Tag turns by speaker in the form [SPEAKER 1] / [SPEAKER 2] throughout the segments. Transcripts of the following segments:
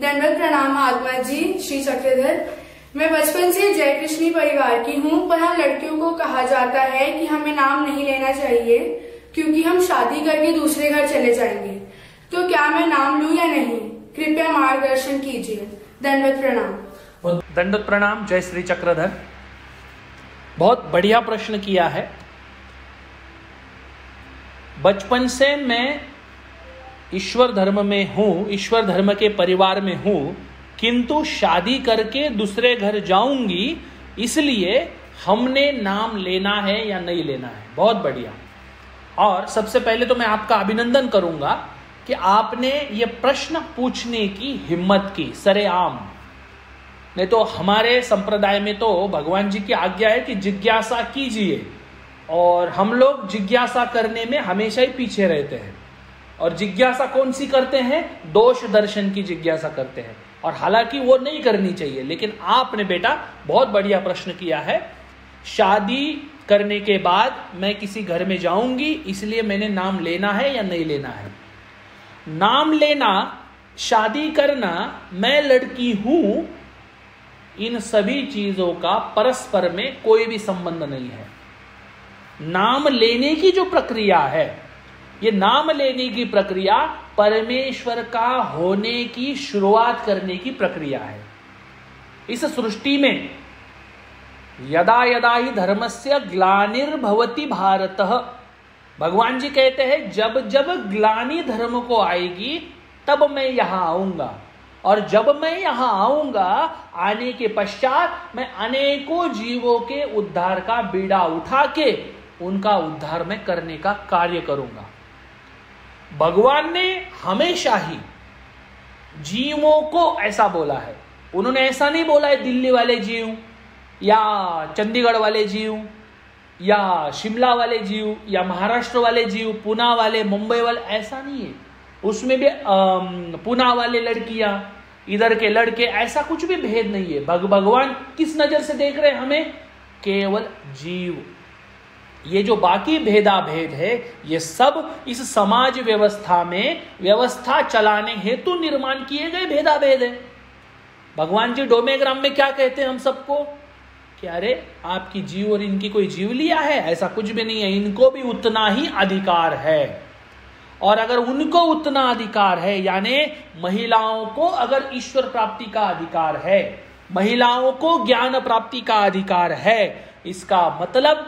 [SPEAKER 1] दंडवत प्रणाम महात्मा जी, श्री चक्रधर। मैं बचपन से जय कृष्णी परिवार की हूँ, पर हम लड़कियों को कहा जाता है कि हमें नाम नहीं लेना चाहिए क्योंकि हम शादी करके दूसरे घर चले जाएंगे। तो क्या मैं नाम लूं या नहीं? कृपया मार्गदर्शन कीजिए। दंडवत प्रणाम।
[SPEAKER 2] दंडवत प्रणाम। जय श्री चक्रधर। बहुत बढ़िया प्रश्न किया है। बचपन से मैं ईश्वर धर्म में हूं, ईश्वर धर्म के परिवार में हूं, किंतु शादी करके दूसरे घर जाऊंगी, इसलिए हमने नाम लेना है या नहीं लेना है। बहुत बढ़िया। और सबसे पहले तो मैं आपका अभिनंदन करूंगा कि आपने ये प्रश्न पूछने की हिम्मत की सरेआम। नहीं तो हमारे संप्रदाय में तो भगवान जी की आज्ञा है कि जिज्ञासा कीजिए, और हम लोग जिज्ञासा करने में हमेशा ही पीछे रहते हैं। और जिज्ञासा कौन सी करते हैं? दोष दर्शन की जिज्ञासा करते हैं, और हालांकि वो नहीं करनी चाहिए। लेकिन आपने बेटा बहुत बढ़िया प्रश्न किया है। शादी करने के बाद मैं किसी घर में जाऊंगी, इसलिए मैंने नाम लेना है या नहीं लेना है? नाम लेना, शादी करना, मैं लड़की हूं, इन सभी चीजों का परस्पर में कोई भी संबंध नहीं है। नाम लेने की जो प्रक्रिया है, ये नाम लेने की प्रक्रिया परमेश्वर का होने की शुरुआत करने की प्रक्रिया है। इस सृष्टि में यदा यदा ही धर्मस्य ग्लानिर्भवति भारतः, भगवान जी कहते हैं जब जब ग्लानि धर्म को आएगी तब मैं यहां आऊंगा, और जब मैं यहां आऊंगा, आने के पश्चात मैं अनेकों जीवों के उद्धार का बीड़ा उठा के उनका उद्धार मैं करने का कार्य करूंगा। भगवान ने हमेशा ही जीवों को ऐसा बोला है। उन्होंने ऐसा नहीं बोला है दिल्ली वाले जीव या चंडीगढ़ वाले जीव या शिमला वाले जीव या महाराष्ट्र वाले जीव, पुणे वाले, मुंबई वाले, ऐसा नहीं है। उसमें भी पुणे वाले लड़कियां, इधर के लड़के, ऐसा कुछ भी भेद नहीं है। भगवान किस नजर से देख रहे हैं हमें? केवल जीव। ये जो बाकी भेदाभेद है, ये सब इस समाज व्यवस्था में व्यवस्था चलाने हेतु निर्माण किए गए भेदाभेद है। भगवान जी डोमेग्राम में क्या कहते हैं हम सबको? कि अरे आपकी जीव और इनकी कोई जीव लिया है? ऐसा कुछ भी नहीं है, इनको भी उतना ही अधिकार है। और अगर उनको उतना अधिकार है, यानी महिलाओं को अगर ईश्वर प्राप्ति का अधिकार है, महिलाओं को ज्ञान प्राप्ति का अधिकार है, इसका मतलब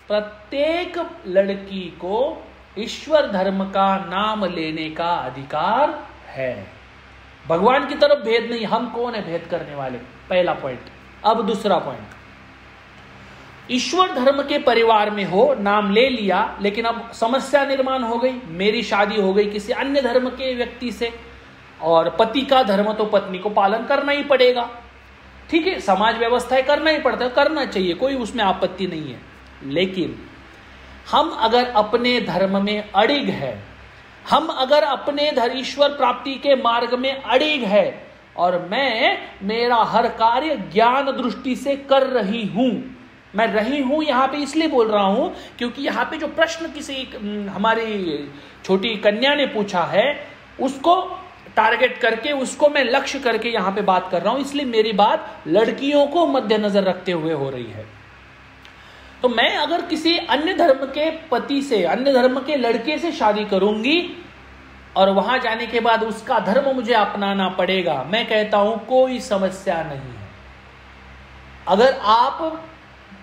[SPEAKER 2] प्रत्येक लड़की को ईश्वर धर्म का नाम लेने का अधिकार है। भगवान की तरफ भेद नहीं। हम कौन है भेद करने वाले? पहला पॉइंट। अब दूसरा पॉइंट, ईश्वर धर्म के परिवार में हो, नाम ले लिया, लेकिन अब समस्या निर्माण हो गई। मेरी शादी हो गई किसी अन्य धर्म के व्यक्ति से, और पति का धर्म तो पत्नी को पालन करना ही पड़ेगा। ठीक है, समाज व्यवस्था है, करना ही पड़ता है, करना चाहिए, कोई उसमें आपत्ति नहीं है। लेकिन हम अगर अपने धर्म में अड़िग है, हम अगर अपने ईश्वर प्राप्ति के मार्ग में अड़िग है, और मैं मेरा हर कार्य ज्ञान दृष्टि से कर रही हूं, मैं रही हूं यहां पे इसलिए बोल रहा हूं क्योंकि यहां पे जो प्रश्न किसी हमारी छोटी कन्या ने पूछा है, उसको टारगेट करके, उसको मैं लक्ष्य करके यहां पे बात कर रहा हूं, इसलिए मेरी बात लड़कियों को मद्देनजर रखते हुए हो रही है। तो मैं अगर किसी अन्य धर्म के पति से, अन्य धर्म के लड़के से शादी करूंगी, और वहां जाने के बाद उसका धर्म मुझे अपनाना पड़ेगा, मैं कहता हूं कोई समस्या नहीं है। अगर आप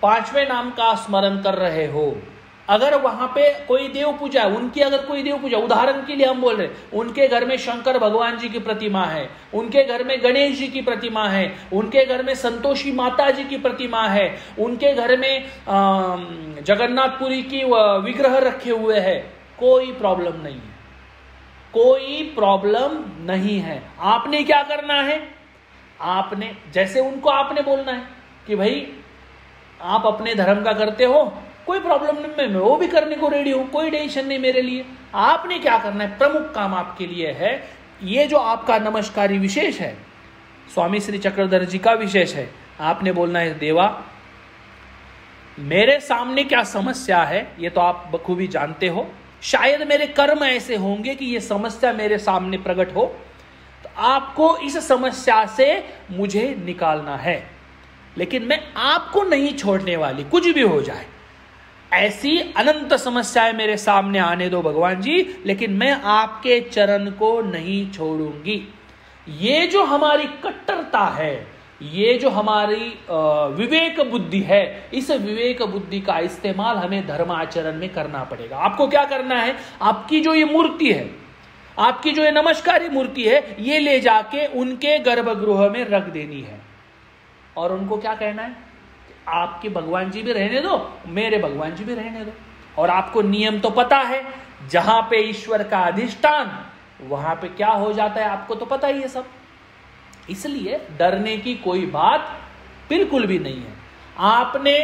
[SPEAKER 2] 5वें नाम का स्मरण कर रहे हो, अगर वहां पे कोई देव पूजा, उनकी अगर कोई देव पूजा, उदाहरण के लिए हम बोल रहे, उनके घर में शंकर भगवान जी की प्रतिमा है, उनके घर में गणेश जी की प्रतिमा है, उनके घर में संतोषी माता जी की प्रतिमा है, उनके घर में जगन्नाथपुरी की विग्रह रखे हुए हैं, कोई प्रॉब्लम नहीं है, कोई प्रॉब्लम नहीं है। आपने क्या करना है? आपने जैसे उनको आपने बोलना है कि भाई आप अपने धर्म का करते हो, कोई प्रॉब्लम नहीं, मैं वो भी करने को रेडी हूं, कोई टेंशन नहीं मेरे लिए। आपने क्या करना है? प्रमुख काम आपके लिए है, ये जो आपका नमस्कारी विशेष है, स्वामी श्री चक्रधर जी का विशेष है, आपने बोलना है देवा मेरे सामने क्या समस्या है, ये तो आप बखूबी जानते हो, शायद मेरे कर्म ऐसे होंगे कि ये समस्या मेरे सामने प्रकट हो, तो आपको इस समस्या से मुझे निकालना है, लेकिन मैं आपको नहीं छोड़ने वाली, कुछ भी हो जाए। ऐसी अनंत समस्याएं मेरे सामने आने दो भगवान जी, लेकिन मैं आपके चरण को नहीं छोड़ूंगी। ये जो हमारी कट्टरता है, ये जो हमारी विवेक बुद्धि है, इस विवेक बुद्धि का इस्तेमाल हमें धर्माचरण में करना पड़ेगा। आपको क्या करना है, आपकी जो ये मूर्ति है, आपकी जो ये नमस्कारी मूर्ति है, ये ले जाके उनके गर्भगृह में रख देनी है और उनको क्या कहना है, आपके भगवान जी भी रहने दो, मेरे भगवान जी भी रहने दो। और आपको नियम तो पता है, जहां पे ईश्वर का अधिष्ठान वहां पे क्या हो जाता है, आपको तो पता ही है सब। इसलिए डरने की कोई बात बिल्कुल भी नहीं है। आपने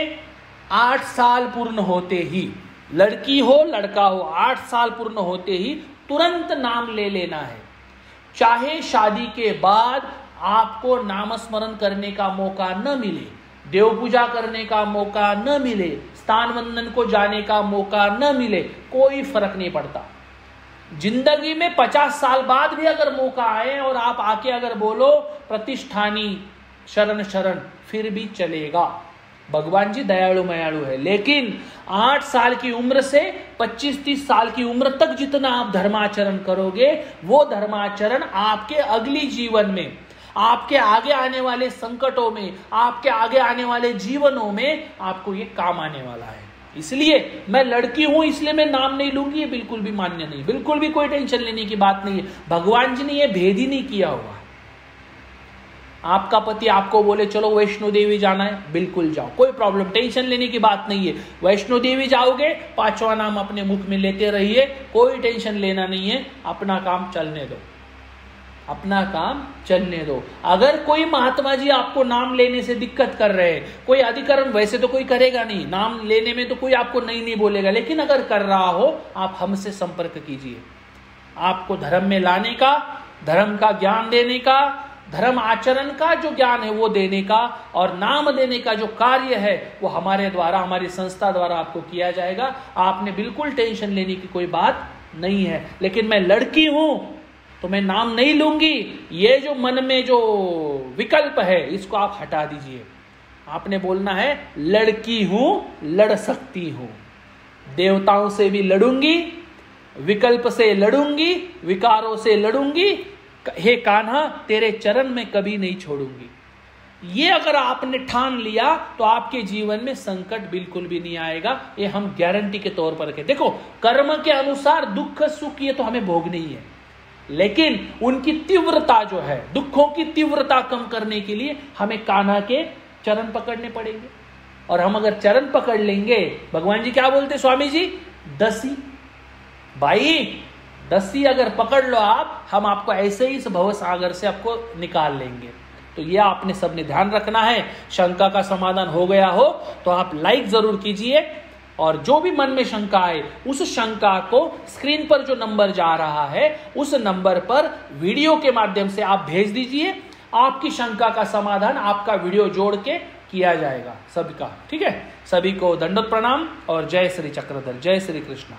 [SPEAKER 2] 8 साल पूर्ण होते ही, लड़की हो लड़का हो, 8 साल पूर्ण होते ही तुरंत नाम ले लेना है। चाहे शादी के बाद आपको नामस्मरण करने का मौका न मिले, देव पूजा करने का मौका न मिले, स्थान वंदन को जाने का मौका न मिले, कोई फर्क नहीं पड़ता। जिंदगी में 50 साल बाद भी अगर मौका आए और आप आके अगर बोलो प्रतिष्ठानी शरण शरण, फिर भी चलेगा। भगवान जी दयालु मयालु है। लेकिन 8 साल की उम्र से 25-30 साल की उम्र तक जितना आप धर्माचरण करोगे, वो धर्माचरण आपके अगली जीवन में, आपके आगे आने वाले संकटों में, आपके आगे आने वाले जीवनों में आपको ये काम आने वाला है। इसलिए मैं लड़की हूं इसलिए मैं नाम नहीं लूंगी, ये बिल्कुल भी मान्य नहीं, बिल्कुल भी कोई टेंशन लेने की बात नहीं है। भगवान जी ने ये भेद ही नहीं किया हुआ। आपका पति आपको बोले चलो वैष्णो देवी जाना है, बिल्कुल जाओ, कोई प्रॉब्लम, टेंशन लेने की बात नहीं है। वैष्णो देवी जाओगे, 5वां नाम अपने मुख में लेते रहिए, कोई टेंशन लेना नहीं है, अपना काम चलने दो, अपना काम चलने दो। अगर कोई महात्मा जी आपको नाम लेने से दिक्कत कर रहे हैं, कोई अधिकरण वैसे तो कोई करेगा नहीं, नाम लेने में तो कोई आपको नहीं बोलेगा, लेकिन अगर कर रहा हो, आप हमसे संपर्क कीजिए। आपको धर्म में लाने का, धर्म का ज्ञान देने का, धर्म आचरण का जो ज्ञान है वो देने का, और नाम देने का जो कार्य है वो हमारे द्वारा, हमारी संस्था द्वारा आपको किया जाएगा। आपने बिल्कुल टेंशन लेने की कोई बात नहीं है। लेकिन मैं लड़की हूं तो मैं नाम नहीं लूंगी, ये जो मन में जो विकल्प है इसको आप हटा दीजिए। आपने बोलना है लड़की हूं, लड़ सकती हूं, देवताओं से भी लड़ूंगी, विकल्प से लड़ूंगी, विकारों से लड़ूंगी, हे कान्हा तेरे चरण में कभी नहीं छोड़ूंगी। ये अगर आपने ठान लिया तो आपके जीवन में संकट बिल्कुल भी नहीं आएगा। ये हम गारंटी के तौर पर रखें। देखो, कर्म के अनुसार दुख सुख ये तो हमें भोगनी ही है, लेकिन उनकी तीव्रता जो है, दुखों की तीव्रता कम करने के लिए हमें कान्हा के चरण पकड़ने पड़ेंगे। और हम अगर चरण पकड़ लेंगे, भगवान जी क्या बोलते स्वामी जी, दसी भाई, दसी अगर पकड़ लो आप, हम आपको ऐसे ही इस भव सागर से आपको निकाल लेंगे। तो ये आपने सबने ध्यान रखना है। शंका का समाधान हो गया हो तो आप लाइक जरूर कीजिए, और जो भी मन में शंका है उस शंका को स्क्रीन पर जो नंबर जा रहा है उस नंबर पर वीडियो के माध्यम से आप भेज दीजिए। आपकी शंका का समाधान आपका वीडियो जोड़ के किया जाएगा सबका। ठीक है, सभी को दंडवत प्रणाम और जय श्री चक्रधर, जय श्री कृष्णा।